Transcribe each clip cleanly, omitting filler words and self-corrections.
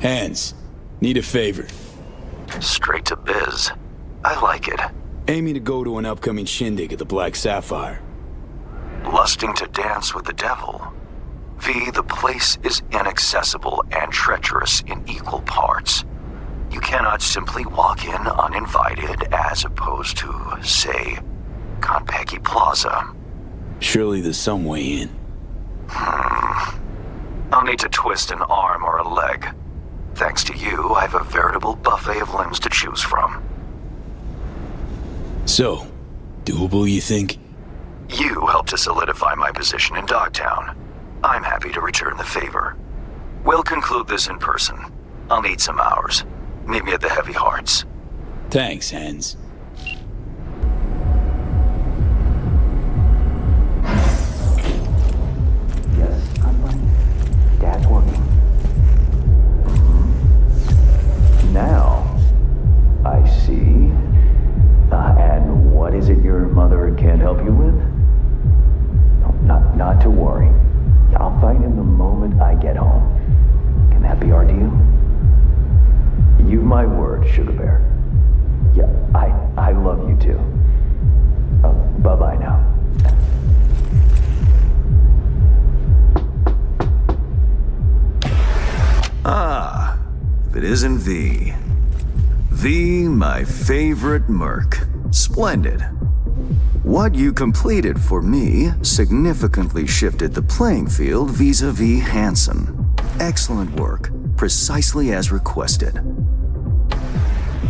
Hands, need a favor. Straight to biz. I like it. Aiming to go to an upcoming shindig at the Black Sapphire. Lusting to dance with the devil. V, the place is inaccessible and treacherous in equal parts. You cannot simply walk in uninvited as opposed to, say, Konpeki Plaza. Surely there's some way in. I'll need to twist an arm or a leg. Thanks to you, I have a veritable buffet of limbs to choose from. So, doable, you think? You helped to solidify my position in Dogtown. I'm happy to return the favor. We'll conclude this in person. I'll need some hours. Meet me at the Heavy Hearts. Thanks, Hands. Yes, I'm fine. Dad's working. Now, I see. And what is it your mother can't help you with? No, not to worry. I'll find him the moment I get home. Can that be our deal? You've my word, Sugar Bear. Yeah, I love you too. Bye-bye now. Ah, if it isn't V. V, my favorite merc. Splendid. What you completed for me significantly shifted the playing field vis-a-vis Hansen. Excellent work, precisely as requested.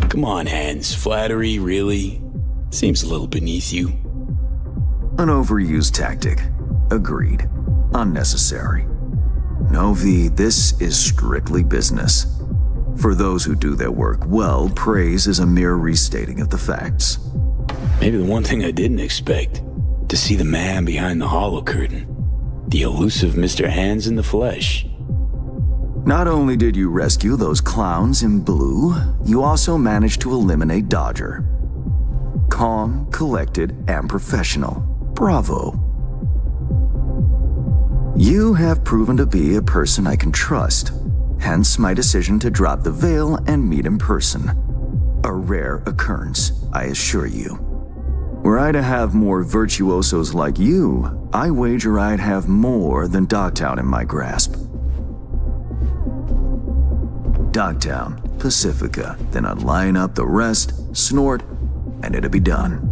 Come on, Hands. Flattery, really? Seems a little beneath you. An overused tactic. Agreed. Unnecessary. No, V, this is strictly business. For those who do their work well, praise is a mere restating of the facts. Maybe the one thing I didn't expect, to see the man behind the hollow curtain. The elusive Mr. Hands in the flesh. Not only did you rescue those clowns in blue, you also managed to eliminate Dodger. Calm, collected, and professional. Bravo. You have proven to be a person I can trust, hence my decision to drop the veil and meet in person. A rare occurrence, I assure you. Were I to have more virtuosos like you, I wager I'd have more than Dogtown in my grasp. Dogtown, Pacifica, then I'd line up the rest, snort, and it'd be done.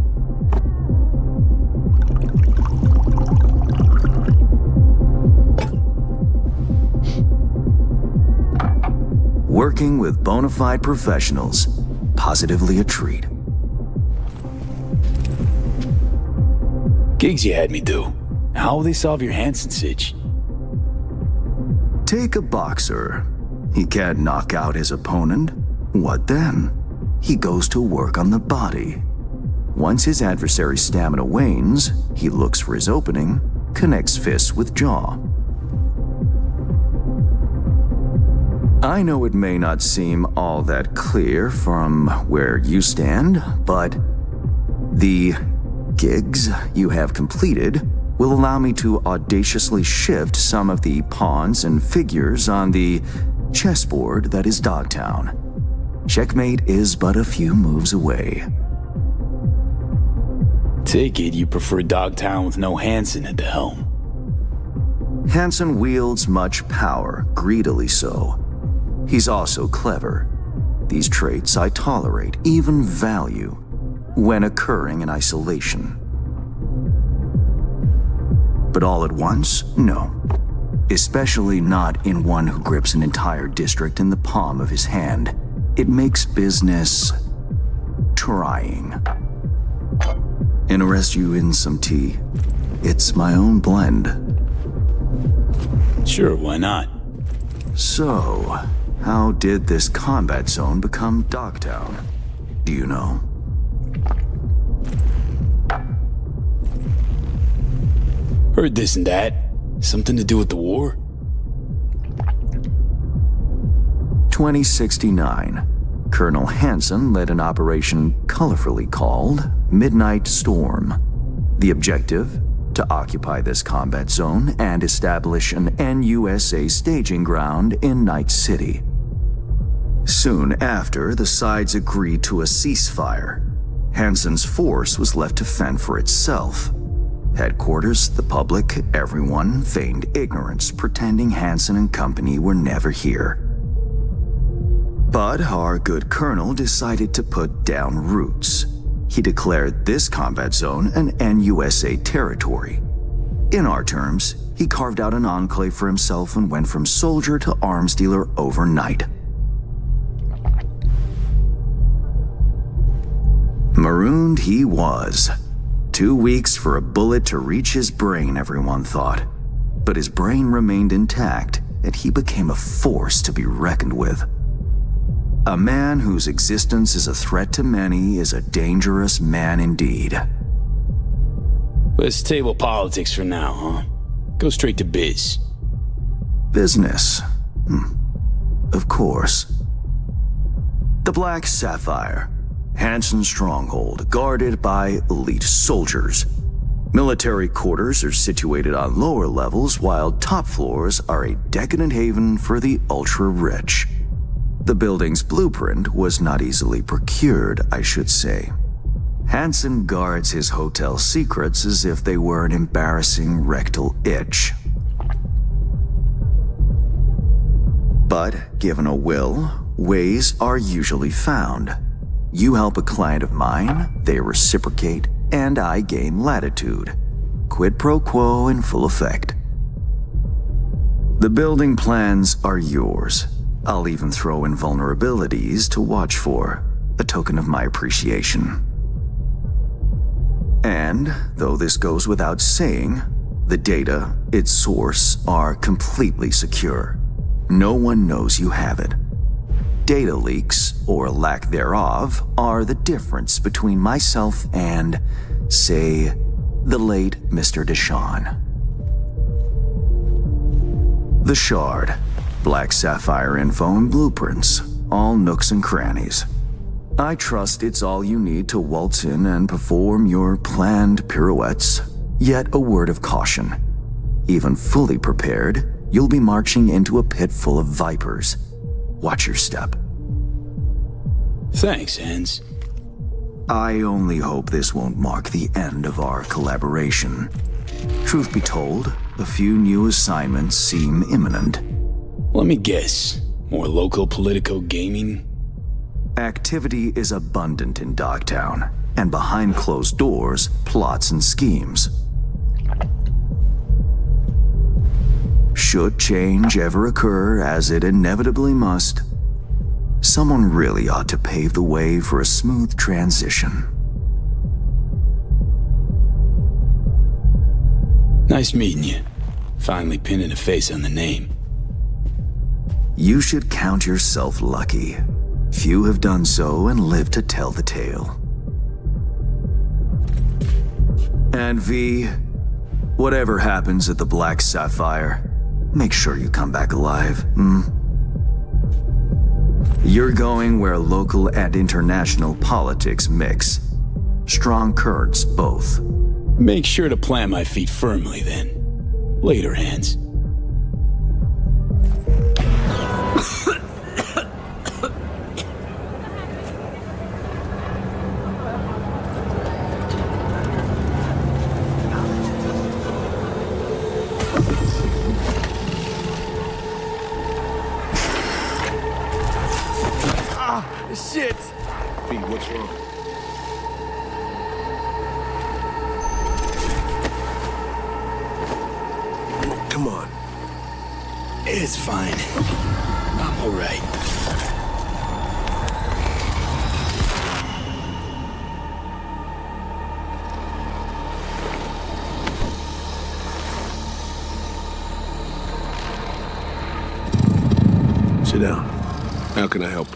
Working with bona fide professionals, positively a treat. Gigs you had me do. How will they solve your Hansen sitch? Take a boxer. He can't knock out his opponent. What then? He goes to work on the body. Once his adversary's stamina wanes, he looks for his opening, connects fists with jaw. I know it may not seem all that clear from where you stand, but the gigs you have completed will allow me to audaciously shift some of the pawns and figures on the chessboard that is Dogtown. Checkmate is but a few moves away. Take it you prefer Dogtown with no Hansen at the helm. Hansen wields much power, greedily so. He's also clever. These traits I tolerate, even value, when occurring in isolation. But all at once? No. Especially not in one who grips an entire district in the palm of his hand. It makes business trying. Interest you in some tea? It's my own blend. Sure, why not? So, how did this combat zone become Dogtown? Do you know? Heard this and that. Something to do with the war? 2069. Colonel Hansen led an operation colorfully called Midnight Storm. The objective? To occupy this combat zone and establish an NUSA staging ground in Night City. Soon after, the sides agreed to a ceasefire. Hansen's force was left to fend for itself. Headquarters, the public, everyone feigned ignorance, pretending Hansen and company were never here. But our good colonel decided to put down roots. He declared this combat zone an NUSA territory. In our terms, he carved out an enclave for himself and went from soldier to arms dealer overnight. Marooned he was. 2 weeks for a bullet to reach his brain, everyone thought. But his brain remained intact, and he became a force to be reckoned with. A man whose existence is a threat to many is a dangerous man indeed. Let's table politics for now, huh? Go straight to biz. Business. Of course. The Black Sapphire. Hansen's stronghold, guarded by elite soldiers. Military quarters are situated on lower levels, while top floors are a decadent haven for the ultra-rich. The building's blueprint was not easily procured, I should say. Hansen guards his hotel secrets as if they were an embarrassing rectal itch. But given a will, ways are usually found. You help a client of mine, they reciprocate, and I gain latitude. Quid pro quo in full effect. The building plans are yours. I'll even throw in vulnerabilities to watch for, a token of my appreciation. And, though this goes without saying, the data, its source, are completely secure. No one knows you have it. Data leaks, or lack thereof, are the difference between myself and, say, the late Mr. Deshawn. The Shard. Black Sapphire info and blueprints, all nooks and crannies. I trust it's all you need to waltz in and perform your planned pirouettes, yet a word of caution. Even fully prepared, you'll be marching into a pit full of vipers. Watch your step. Thanks, Hans. I only hope this won't mark the end of our collaboration. Truth be told, a few new assignments seem imminent. Let me guess. More local politico gaming? Activity is abundant in Dogtown, and behind closed doors, plots and schemes. Should change ever occur, as it inevitably must, someone really ought to pave the way for a smooth transition. Nice meeting you. Finally pinning a face on the name. You should count yourself lucky. Few have done so and lived to tell the tale. And V, whatever happens at the Black Sapphire, make sure you come back alive, You're going where local and international politics mix. Strong currents, both. Make sure to plant my feet firmly, then. Later, Hans. Shit! V, what's wrong? Come on. It's fine. I'm alright. Sit down. How can I help?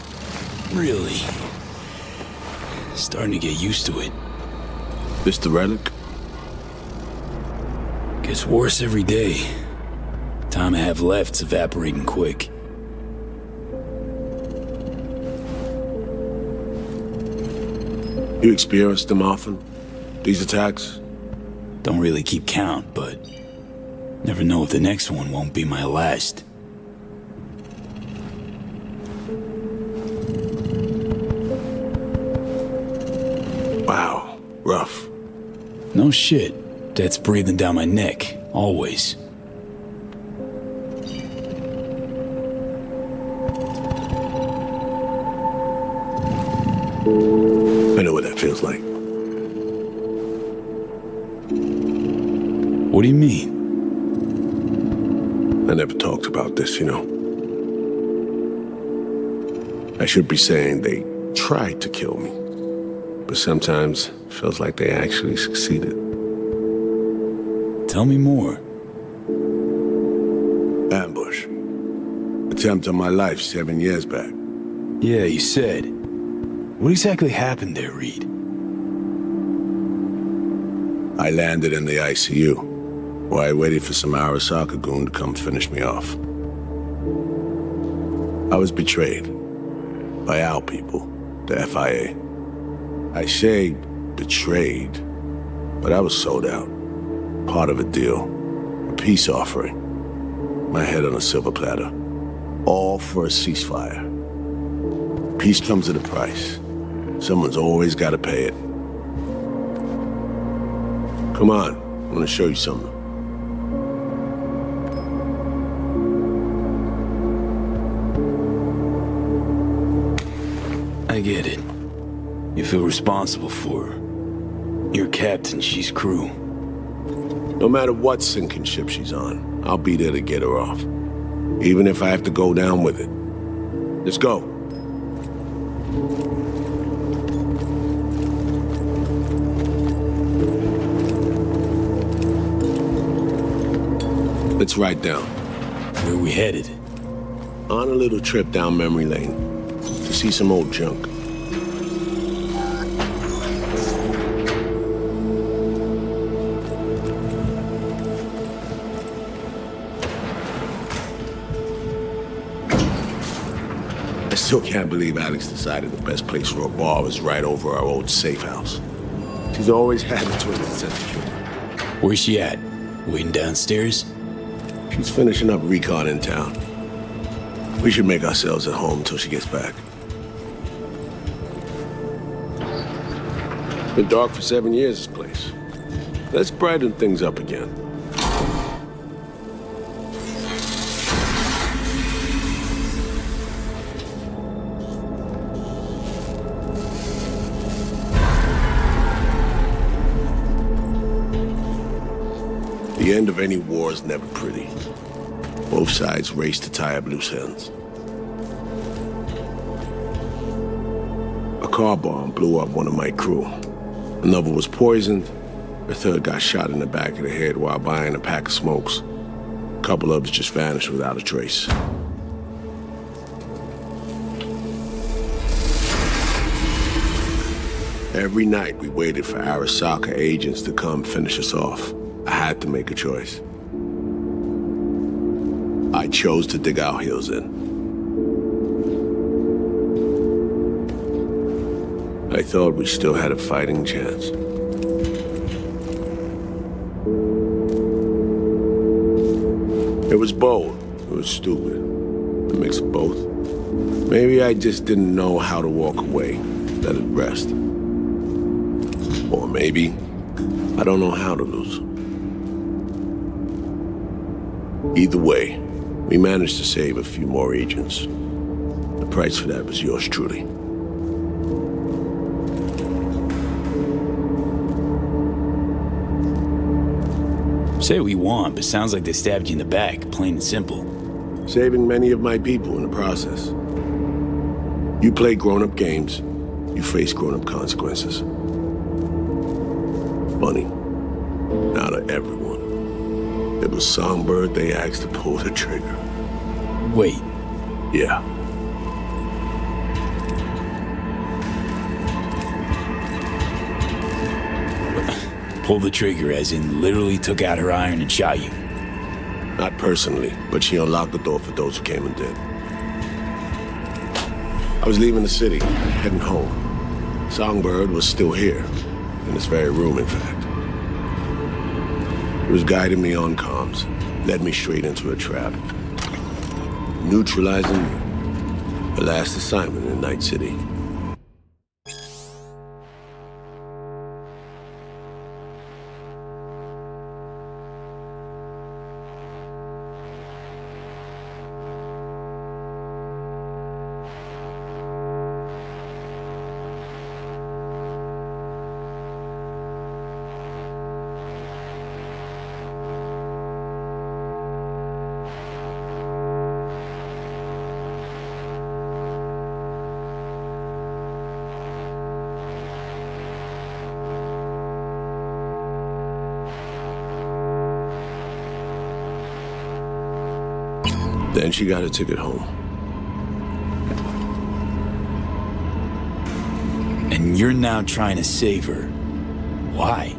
Really? Starting to get used to it. This the relic? Gets worse every day. Time I have left's evaporating quick. You experience them often? These attacks? Don't really keep count, but never know if the next one won't be my last. Wow, rough. No shit. Death's breathing down my neck, always. I know what that feels like. What do you mean? I never talked about this, you know. I should be saying they tried to kill me, but sometimes it feels like they actually succeeded. Tell me more. Ambush. Attempt on my life 7 years back. Yeah, you said. What exactly happened there, Reed? I landed in the ICU, while I waited for some Arasaka goon to come finish me off. I was betrayed by our people, the FIA. I say betrayed, but I was sold out. Part of a deal, a peace offering. My head on a silver platter. All for a ceasefire. Peace comes at a price. Someone's always got to pay it. Come on, I want to show you something. I get it. You feel responsible for her. You're captain, she's crew. No matter what sinking ship she's on, I'll be there to get her off. Even if I have to go down with it. Let's go. Let's ride down. Where are we headed? On a little trip down memory lane to see some old junk. I still can't believe Alex decided the best place for a bar was right over our old safe house. She's always had a twisted sense of humor. Where's she at? Waiting downstairs? She's finishing up recon in town. We should make ourselves at home until she gets back. Been dark for 7 years, this place. Let's brighten things up again. The end of any war is never pretty. Both sides race to tie up loose ends. A car bomb blew up one of my crew. Another was poisoned. A third got shot in the back of the head while buying a pack of smokes. A couple others just vanished without a trace. Every night we waited for Arasaka agents to come finish us off. I had to make a choice. I chose to dig our heels in. I thought we still had a fighting chance. It was bold. It was stupid. A mix of both. Maybe I just didn't know how to walk away, let it rest. Or maybe I don't know how to lose. Either way, we managed to save a few more agents. The price for that was yours truly. Say what you want, but sounds like they stabbed you in the back, plain and simple. Saving many of my people in the process. You play grown-up games, you face grown-up consequences. Funny, not of everyone. It was Songbird they asked to pull the trigger. Wait. Yeah. Pull the trigger as in literally took out her iron and shot you. Not personally, but she unlocked the door for those who came and did. I was leaving the city, heading home. Songbird was still here, in this very room, in fact. He was guiding me on comms, led me straight into a trap. Neutralizing me. The last assignment in Night City. Then she got a ticket home. And you're now trying to save her. Why?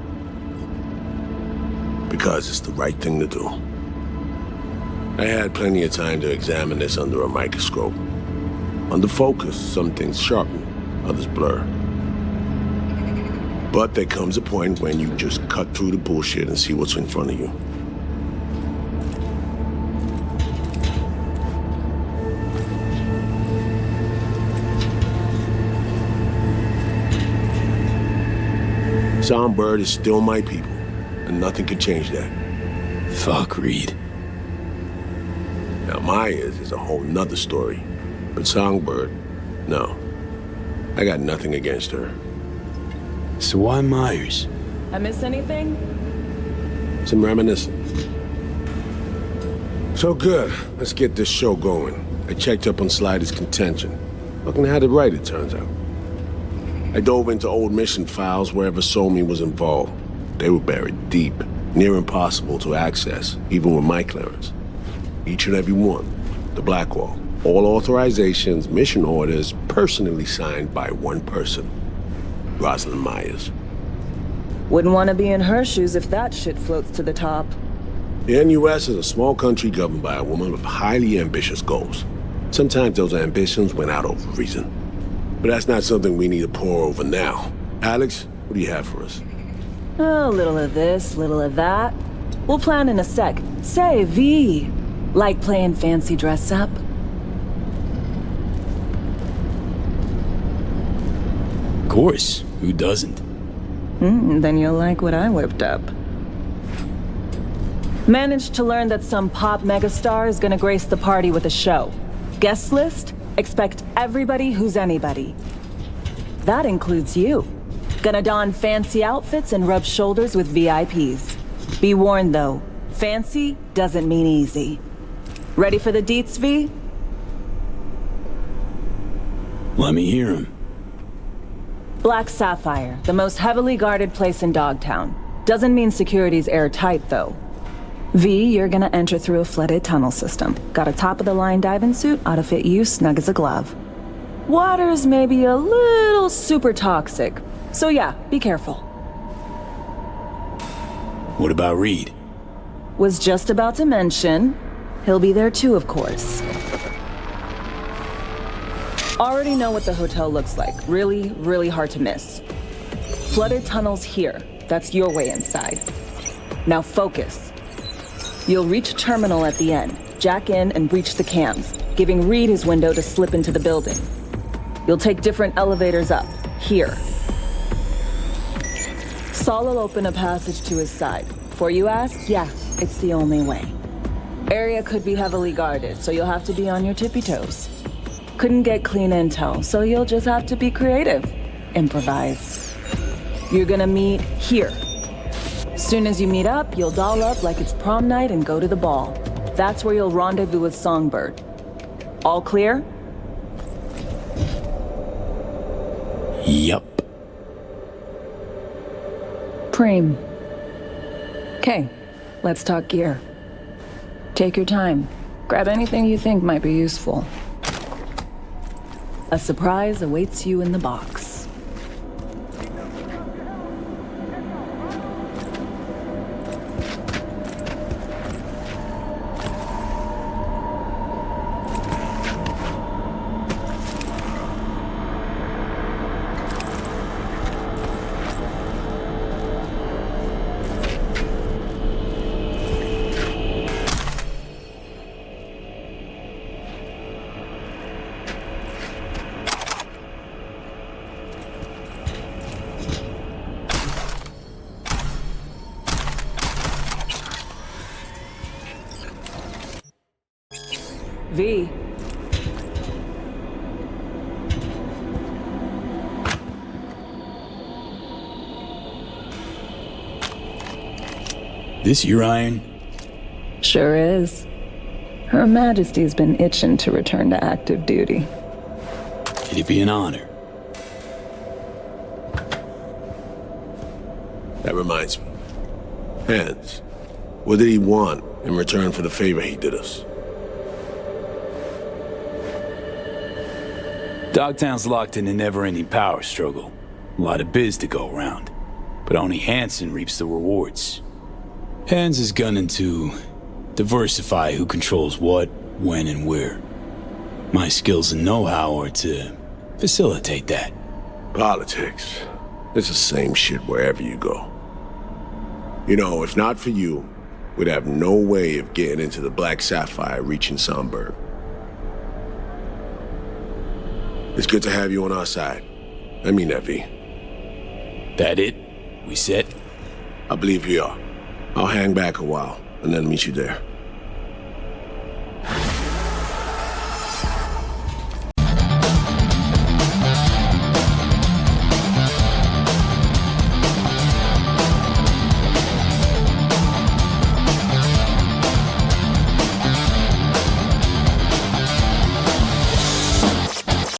Because it's the right thing to do. I had plenty of time to examine this under a microscope. Under focus, some things sharpen, others blur. But there comes a point when you just cut through the bullshit and see what's in front of you. Songbird is still my people, and nothing can change that. Fuck, Reed. Now, Myers is a whole nother story. But Songbird, no. I got nothing against her. So why Myers? I miss anything? Some reminiscence. So good, let's get this show going. I checked up on Slider's contention. Fucking had it right, it turns out. I dove into old mission files wherever Somi was involved. They were buried deep, near impossible to access, even with my clearance. Each and every one, the Blackwall. All authorizations, mission orders, personally signed by one person, Rosalind Myers. Wouldn't want to be in her shoes if that shit floats to the top. The NUS is a small country governed by a woman with highly ambitious goals. Sometimes those ambitions went out over reason. But that's not something we need to pour over now. Alex, what do you have for us? A little of this, little of that. We'll plan in a sec. Say, V, like playing fancy dress up? Of course, who doesn't? Then you'll like what I whipped up. Managed to learn that some pop megastar is gonna grace the party with a show. Guest list? Expect everybody who's anybody. That includes you. Gonna don fancy outfits and rub shoulders with VIPs. Be warned though, fancy doesn't mean easy. Ready for the deets, V? Let me hear him. Black Sapphire, the most heavily guarded place in Dogtown. Doesn't mean security's airtight though. V, you're gonna enter through a flooded tunnel system. Got a top-of-the-line diving suit, ought to fit you snug as a glove. Water's maybe a little super toxic, so yeah, be careful. What about Reed? Was just about to mention, he'll be there too, of course. Already know what the hotel looks like. Really, really hard to miss. Flooded tunnels here. That's your way inside. Now focus. You'll reach a terminal at the end, jack in and breach the cams, giving Reed his window to slip into the building. You'll take different elevators up, here. Saul will open a passage to his side. Before you ask, yeah, it's the only way. Area could be heavily guarded, so you'll have to be on your tippy toes. Couldn't get clean intel, so you'll just have to be creative. Improvise. You're gonna meet here. Soon as you meet up, you'll doll up like it's prom night and go to the ball. That's where you'll rendezvous with Songbird. All clear? Yup. Preem. Okay, let's talk gear. Take your time. Grab anything you think might be useful. A surprise awaits you in the box. V. This your iron? Sure is. Her Majesty's been itching to return to active duty. It'd be an honor. That reminds me. Hans, what did he want in return for the favor he did us? Dogtown's locked in a never-ending power struggle. A lot of biz to go around. But only Hansen reaps the rewards. Hans is gunning to diversify who controls what, when, and where. My skills and know-how are to facilitate that. Politics. It's the same shit wherever you go. You know, if not for you, we'd have no way of getting into the Black Sapphire reaching Somberg. It's good to have you on our side. I mean that, V. That it? We set? I believe we are. I'll hang back a while, and then meet you there.